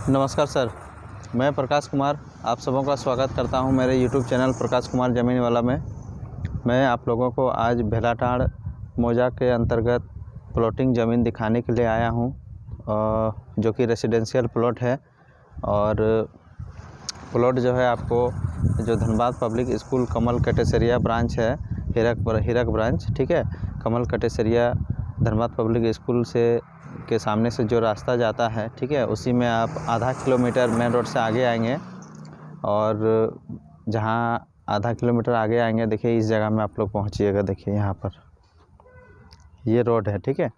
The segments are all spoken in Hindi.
नमस्कार सर, मैं प्रकाश कुमार आप सबों का स्वागत करता हूं मेरे यूट्यूब चैनल प्रकाश कुमार ज़मीन वाला में। मैं आप लोगों को आज भेलाटाड़ मौजा के अंतर्गत प्लॉटिंग ज़मीन दिखाने के लिए आया हूं, जो कि रेसिडेंशियल प्लॉट है। और प्लॉट जो है आपको जो धनबाद पब्लिक स्कूल कमल कटेसरिया ब्रांच है, हिरक ब्रांच, ठीक है। कमल कटेसरिया धनबाद पब्लिक स्कूल के सामने से जो रास्ता जाता है, ठीक है, उसी में आप आधा किलोमीटर मेन रोड से आगे आएंगे। और जहाँ आधा किलोमीटर आगे आएंगे, देखिए इस जगह में आप लोग पहुँचिएगा। देखिए यहाँ पर ये रोड है, ठीक है,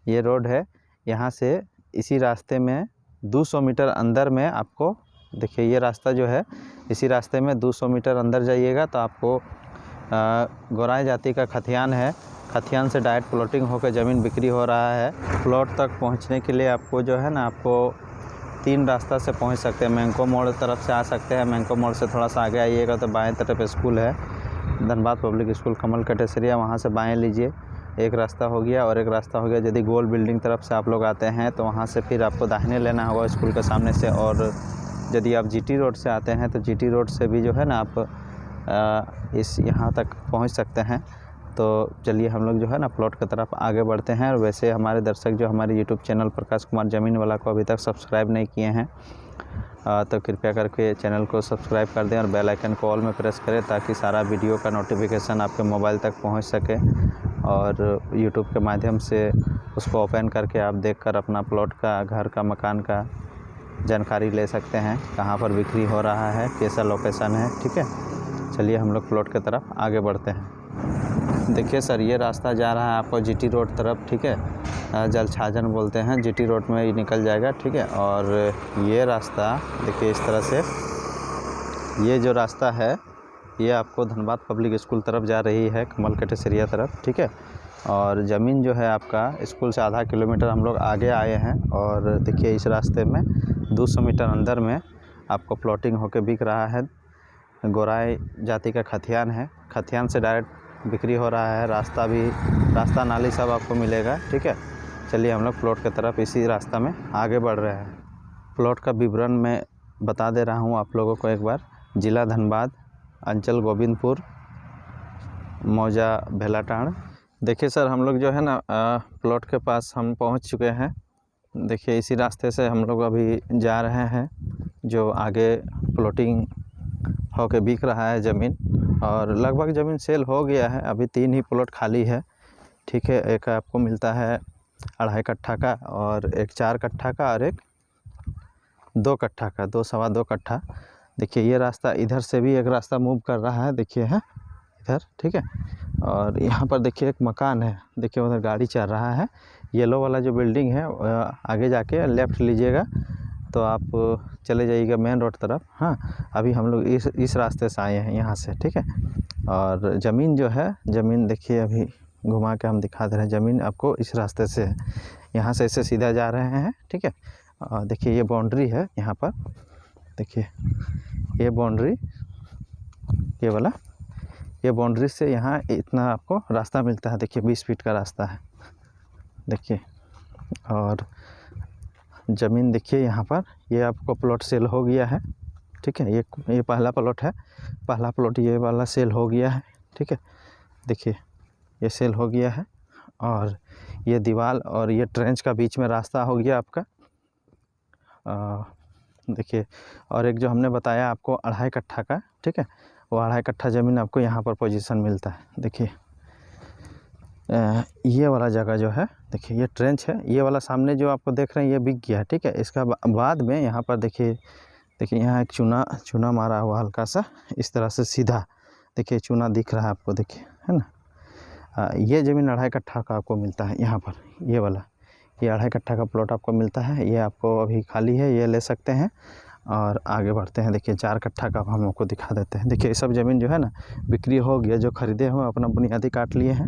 ये रोड है। यहाँ से इसी रास्ते में 200 मीटर अंदर में आपको, देखिए ये रास्ता जो है, इसी रास्ते में 200 मीटर अंदर जाइएगा तो आपको गोराई जाति का खतियान है। खतियान से डायरेक्ट प्लॉटिंग होकर ज़मीन बिक्री हो रहा है। प्लॉट तक पहुंचने के लिए आपको जो है ना, आपको 3 रास्ता से पहुंच सकते हैं। मैंको मोड़ तरफ से आ सकते हैं। मैंको मोड़ से थोड़ा सा आगे आइएगा तो बाएं तरफ स्कूल है, धनबाद पब्लिक स्कूल कमल कटेसरिया, वहां से बाएं लीजिए, एक रास्ता हो गया। और एक रास्ता हो गया, यदि गोल बिल्डिंग तरफ से आप लोग आते हैं तो वहाँ से फिर आपको दाहिने लेना होगा स्कूल के सामने से। और यदि आप जीटी रोड से आते हैं तो जीटी रोड से भी जो है ना आप इस यहाँ तक पहुँच सकते हैं। तो चलिए हम लोग जो है ना प्लॉट की तरफ आगे बढ़ते हैं। और वैसे हमारे दर्शक जो हमारे यूट्यूब चैनल प्रकाश कुमार ज़मीन वाला को अभी तक सब्सक्राइब नहीं किए हैं तो कृपया करके चैनल को सब्सक्राइब कर दें और बेल आइकन को ऑल में प्रेस करें, ताकि सारा वीडियो का नोटिफिकेशन आपके मोबाइल तक पहुंच सके। और यूट्यूब के माध्यम से उसको ओपन करके आप देखकर अपना प्लॉट का, घर का, मकान का जानकारी ले सकते हैं, कहाँ पर बिक्री हो रहा है, कैसा लोकेशन है, ठीक है। चलिए हम लोग प्लॉट की तरफ आगे बढ़ते हैं। देखिए सर, ये रास्ता जा रहा है आपको जीटी रोड तरफ, ठीक है, जलछाजन बोलते हैं, जीटी रोड में ही निकल जाएगा, ठीक है। और ये रास्ता देखिए इस तरह से, ये जो रास्ता है ये आपको धनबाद पब्लिक स्कूल तरफ जा रही है, कमल कटेसरिया तरफ, ठीक है। और ज़मीन जो है आपका स्कूल से आधा किलोमीटर हम लोग आगे आए हैं। और देखिए इस रास्ते में 200 मीटर अंदर में आपको प्लॉटिंग होकर बिक रहा है। गोराई जाति का खतियान है, खतियान से डायरेक्ट बिक्री हो रहा है। रास्ता नाली सब आपको मिलेगा, ठीक है। चलिए हम लोग प्लॉट की तरफ इसी रास्ता में आगे बढ़ रहे हैं। प्लॉट का विवरण मैं बता दे रहा हूँ आप लोगों को एक बार। ज़िला धनबाद, अंचल गोविंदपुर, मौजा भेलाटाड़। देखिए सर, हम लोग जो है ना प्लॉट के पास हम पहुँच चुके हैं। देखिए इसी रास्ते से हम लोग अभी जा रहे हैं, जो आगे प्लॉटिंग होके बिक रहा है ज़मीन। और लगभग ज़मीन सेल हो गया है, अभी 3 ही प्लॉट खाली है, ठीक है। एक आपको मिलता है 2.5 कट्ठा का, और एक 4 कट्ठा का, और एक 2 कट्ठा का, 2 सवा 2 कट्ठा। देखिए ये रास्ता, इधर से भी एक रास्ता मूव कर रहा है, देखिए है इधर, ठीक है। और यहाँ पर देखिए एक मकान है, देखिए उधर गाड़ी चल रहा है। येलो वाला जो बिल्डिंग है, आगे जाके लेफ़्ट लीजिएगा तो आप चले जाइएगा मेन रोड तरफ। हाँ, अभी हम लोग इस रास्ते से आए हैं, यहाँ से, ठीक है। और ज़मीन जो है, ज़मीन देखिए अभी घुमा के हम दिखा दे रहे हैं। ज़मीन आपको इस रास्ते से है, यहाँ से ऐसे सीधा जा रहे हैं, ठीक है। देखिए ये बाउंड्री है यहाँ पर, देखिए ये बाउंड्री, ये वाला, ये बाउंड्री से यहाँ इतना आपको रास्ता मिलता है। देखिए 20 फीट का रास्ता है, देखिए। और ज़मीन देखिए यहाँ पर, ये आपको प्लॉट सेल हो गया है, ठीक है। ये पहला प्लॉट है, पहला प्लॉट ये वाला सेल हो गया है, ठीक है। देखिए ये सेल हो गया है। और ये दीवार और ये ट्रेंच का बीच में रास्ता हो गया आपका। देखिए, और एक जो हमने बताया आपको 2.5 कट्ठा का, ठीक है, वो 2.5 कट्ठा ज़मीन आपको यहाँ पर पोजीशन मिलता है। देखिए ये वाला जगह जो है, देखिए ये ट्रेंच है, ये वाला सामने जो आपको देख रहे हैं ये बिक गया है, ठीक है। इसका बाद में यहाँ पर देखिए यहाँ एक चूना मारा हुआ हल्का सा, इस तरह से सीधा, देखिए चूना दिख रहा है आपको, देखिए, है ना। ये ज़मीन 2.5 कट्ठा का आपको मिलता है यहाँ पर, ये वाला, ये 2.5 कट्ठा का प्लॉट आपको मिलता है। ये आपको अभी खाली है, ये ले सकते हैं। और आगे बढ़ते हैं। देखिए 4 कट्ठा का हम आपको दिखा देते हैं। देखिए ये सब ज़मीन जो है ना बिक्री हो गया, जो खरीदे हुए अपना बुनियादी काट लिए हैं।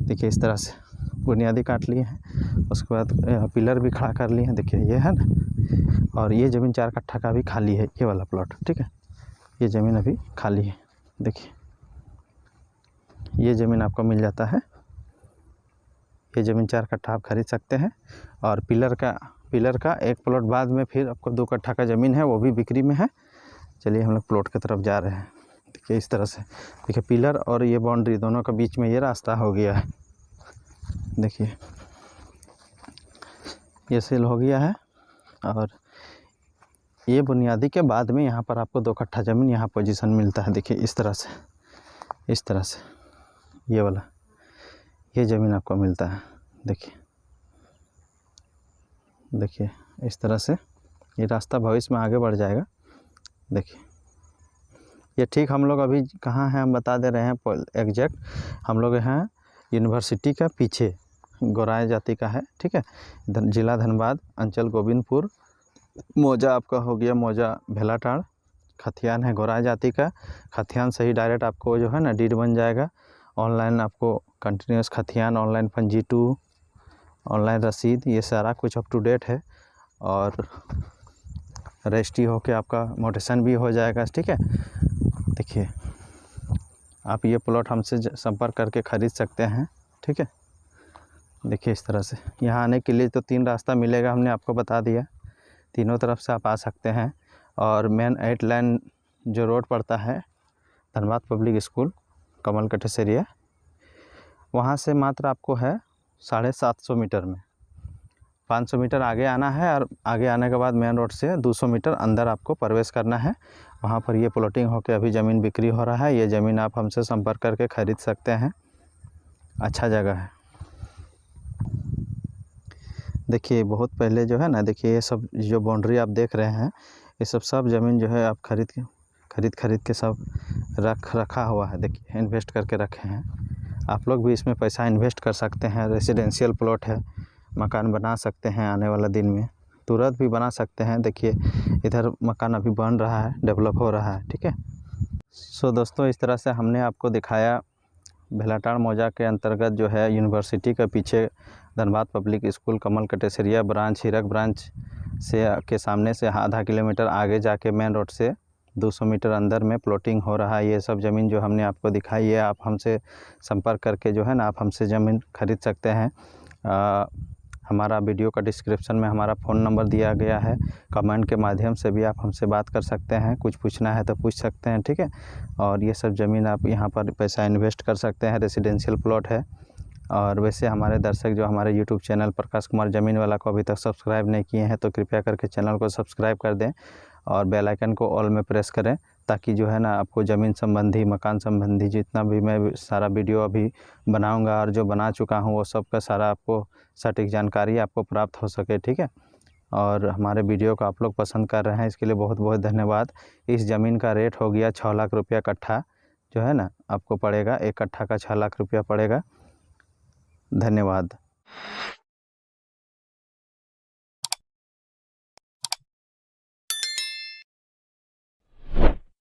देखिए इस तरह से बुनियादी काट लिए हैं, उसके बाद पिलर भी खड़ा कर लिए हैं, देखिए ये है ना। और ये ज़मीन 4 कट्ठा का भी खाली है, ये वाला प्लॉट, ठीक है। ये ज़मीन अभी खाली है, देखिए ये ज़मीन आपको मिल जाता है। ये ज़मीन 4 कट्ठा आप खरीद सकते हैं। और पिलर का पिलर का, एक प्लॉट बाद में फिर आपको 2 कट्ठा का ज़मीन है वो भी बिक्री में है। चलिए हम लोग प्लॉट की तरफ जा रहे हैं। देखिए इस तरह से, देखिए पिलर और ये बाउंड्री दोनों के बीच में ये रास्ता हो गया है। देखिए ये सेल हो गया है और ये बुनियादी के बाद में यहाँ पर आपको 2 कट्ठा ज़मीन यहाँ पोजीशन मिलता है। देखिए इस तरह से, इस तरह से ये वाला ये ज़मीन आपको मिलता है। देखिए देखिए इस तरह से ये रास्ता भविष्य में आगे बढ़ जाएगा। देखिए ये ठीक हम लोग अभी कहाँ हैं हम बता दे रहे हैं एग्जैक्ट। हम लोग हैं यूनिवर्सिटी का पीछे, गोराई जाति का है, ठीक है। जिला धनबाद, अंचल गोविंदपुर, मौजा आपका हो गया मौजा भेलाटाड़, खथियान है गोराई जाति का। खथियान से ही डायरेक्ट आपको जो है ना डीड बन जाएगा। ऑनलाइन आपको कंटिन्यूस खथियान, ऑनलाइन पंजी 2, ऑनलाइन रसीद, ये सारा कुछ अप टू डेट है और रजिस्ट्री होके आपका मोटेशन भी हो जाएगा, ठीक है। देखिए आप ये प्लॉट हमसे संपर्क करके ख़रीद सकते हैं, ठीक है। देखिए इस तरह से यहाँ आने के लिए तो 3 रास्ता मिलेगा, हमने आपको बता दिया। तीनों तरफ से आप आ सकते हैं और मेन 8 लाइन जो रोड पड़ता है धनबाद पब्लिक स्कूल कमल कटेसरिया, वहाँ से मात्र आपको है 750 मीटर में। 500 मीटर आगे आना है और आगे आने के बाद मेन रोड से 200 मीटर अंदर आपको प्रवेश करना है। वहाँ पर ये प्लॉटिंग होकर अभी ज़मीन बिक्री हो रहा है। ये ज़मीन आप हमसे संपर्क करके ख़रीद सकते हैं, अच्छा जगह है। देखिए बहुत पहले जो है ना, देखिए ये सब जो बाउंड्री आप देख रहे हैं ये सब ज़मीन जो है आप खरीद के सब रखा हुआ है। देखिए इन्वेस्ट करके रखे हैं। आप लोग भी इसमें पैसा इन्वेस्ट कर सकते हैं। रेसिडेंशियल प्लॉट है, मकान बना सकते हैं आने वाला दिन में, तुरंत भी बना सकते हैं। देखिए इधर मकान अभी बन रहा है, डेवलप हो रहा है, ठीक है। सो दोस्तों इस तरह से हमने आपको दिखाया भेलाटाड़ मौजा के अंतर्गत जो है यूनिवर्सिटी के पीछे धनबाद पब्लिक स्कूल कमल कटेसरिया ब्रांच, हीरक ब्रांच से के सामने से आधा किलोमीटर आगे जाके मेन रोड से 200 मीटर अंदर में प्लॉटिंग हो रहा है। ये सब ज़मीन जो हमने आपको दिखाई है, आप हमसे संपर्क करके जो है ना आप हमसे ज़मीन खरीद सकते हैं। हमारा वीडियो का डिस्क्रिप्शन में हमारा फ़ोन नंबर दिया गया है। कमेंट के माध्यम से भी आप हमसे बात कर सकते हैं, कुछ पूछना है तो पूछ सकते हैं, ठीक है। और ये सब ज़मीन आप यहाँ पर पैसा इन्वेस्ट कर सकते हैं। रेसिडेंशियल प्लॉट है। और वैसे हमारे दर्शक जो हमारे यूट्यूब चैनल प्रकाश कुमार ज़मीन वाला को अभी तक सब्सक्राइब नहीं किए हैं तो कृपया करके चैनल को सब्सक्राइब कर दें और बेल आइकन को ऑल में प्रेस करें, ताकि जो है ना आपको ज़मीन संबंधी, मकान संबंधी जितना भी मैं सारा वीडियो अभी बनाऊंगा और जो बना चुका हूं वो सब का सारा आपको सटीक जानकारी आपको प्राप्त हो सके, ठीक है। और हमारे वीडियो को आप लोग पसंद कर रहे हैं, इसके लिए बहुत बहुत धन्यवाद। इस ज़मीन का रेट हो गया 6 लाख रुपया कट्ठा, जो है ना आपको पड़ेगा 1 कट्ठा का 6 लाख रुपया पड़ेगा। धन्यवाद।